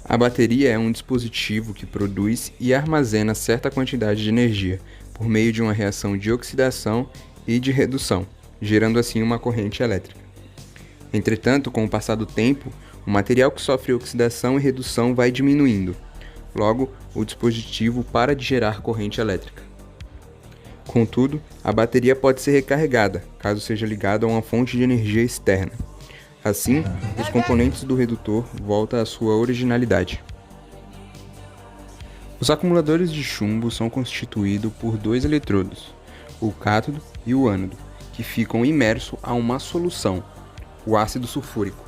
A bateria é um dispositivo que produz e armazena certa quantidade de energia por meio de uma reação de oxidação e de redução, gerando assim uma corrente elétrica. Entretanto, com o passar do tempo, o material que sofre oxidação e redução vai diminuindo. Logo, o dispositivo para de gerar corrente elétrica. Contudo, a bateria pode ser recarregada, caso seja ligada a uma fonte de energia externa. Assim, os componentes do redutor voltam à sua originalidade. Os acumuladores de chumbo são constituídos por dois eletrodos, o cátodo e o ânodo, que ficam imersos a uma solução, o ácido sulfúrico.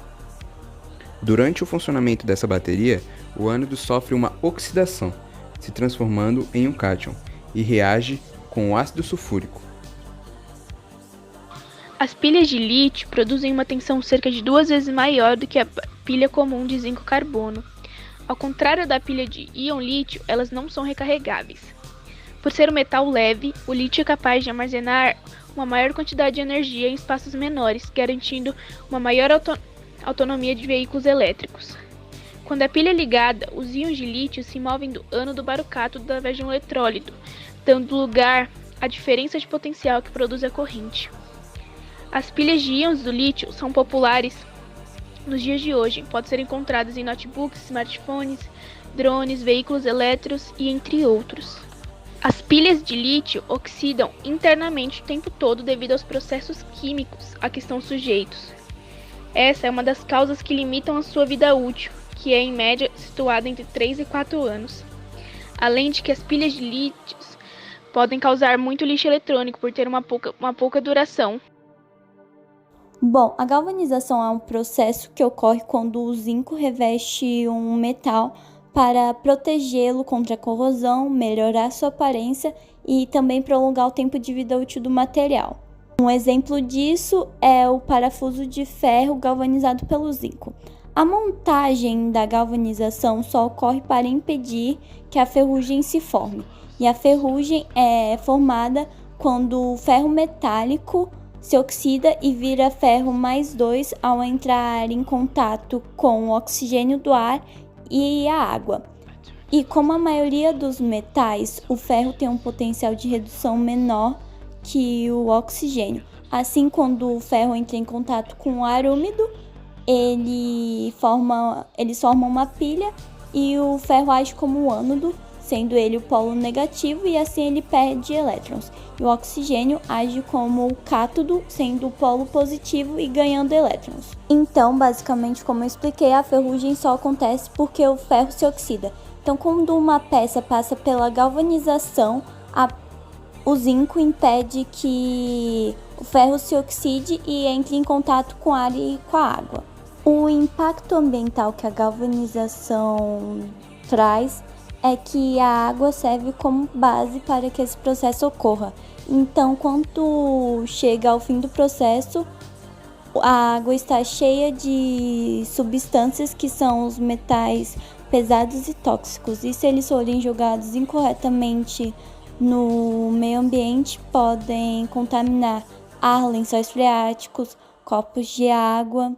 Durante o funcionamento dessa bateria, o ânodo sofre uma oxidação, se transformando em um cátion, e reage com o ácido sulfúrico. As pilhas de lítio produzem uma tensão cerca de 2 vezes maior do que a pilha comum de zinco-carbono. Ao contrário da pilha de íon lítio, elas não são recarregáveis. Por ser um metal leve, o lítio é capaz de armazenar uma maior quantidade de energia em espaços menores, garantindo uma maior autonomia de veículos elétricos. Quando a pilha é ligada, os íons de lítio se movem do ânodo para o cátodo através de um eletrólito, dando lugar à diferença de potencial que produz a corrente. As pilhas de íons do lítio são populares nos dias de hoje. Podem ser encontradas em notebooks, smartphones, drones, veículos elétricos e entre outros. As pilhas de lítio oxidam internamente o tempo todo devido aos processos químicos a que estão sujeitos. Essa é uma das causas que limitam a sua vida útil, que é em média situada entre 3 e 4 anos. Além de que as pilhas de lítio podem causar muito lixo eletrônico por ter uma pouca duração. Bom, a galvanização é um processo que ocorre quando o zinco reveste um metal para protegê-lo contra a corrosão, melhorar sua aparência e também prolongar o tempo de vida útil do material. Um exemplo disso é o parafuso de ferro galvanizado pelo zinco. A montagem da galvanização só ocorre para impedir que a ferrugem se forme, e a ferrugem é formada quando o ferro metálico se oxida e vira ferro mais 2 ao entrar em contato com o oxigênio do ar e a água. E como a maioria dos metais, o ferro tem um potencial de redução menor que o oxigênio. Assim, quando o ferro entra em contato com o ar úmido, eles formam uma pilha e o ferro age como um ânodo, sendo ele o polo negativo, e assim ele perde elétrons. E o oxigênio age como o cátodo, sendo o polo positivo e ganhando elétrons. Então, basicamente, como eu expliquei, a ferrugem só acontece porque o ferro se oxida. Então, quando uma peça passa pela galvanização, o zinco impede que o ferro se oxide e entre em contato com o ar e com a água. O impacto ambiental que a galvanização traz é que a água serve como base para que esse processo ocorra. Então, quando chega ao fim do processo, a água está cheia de substâncias que são os metais pesados e tóxicos. E se eles forem jogados incorretamente no meio ambiente, podem contaminar ar, lençóis freáticos, corpos de água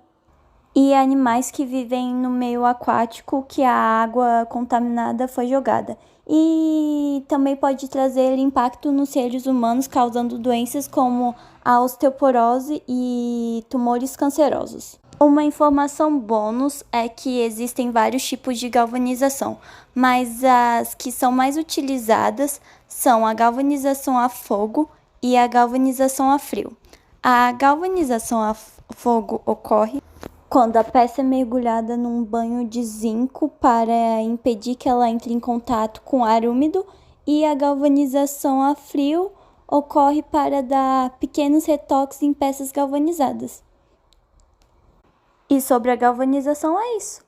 e animais que vivem no meio aquático que a água contaminada foi jogada. E também pode trazer impacto nos seres humanos, causando doenças como a osteoporose e tumores cancerosos. Uma informação bônus é que existem vários tipos de galvanização, mas as que são mais utilizadas são a galvanização a fogo e a galvanização a frio. A galvanização a fogo ocorre quando a peça é mergulhada num banho de zinco para impedir que ela entre em contato com ar úmido, e a galvanização a frio ocorre para dar pequenos retoques em peças galvanizadas. E sobre a galvanização é isso.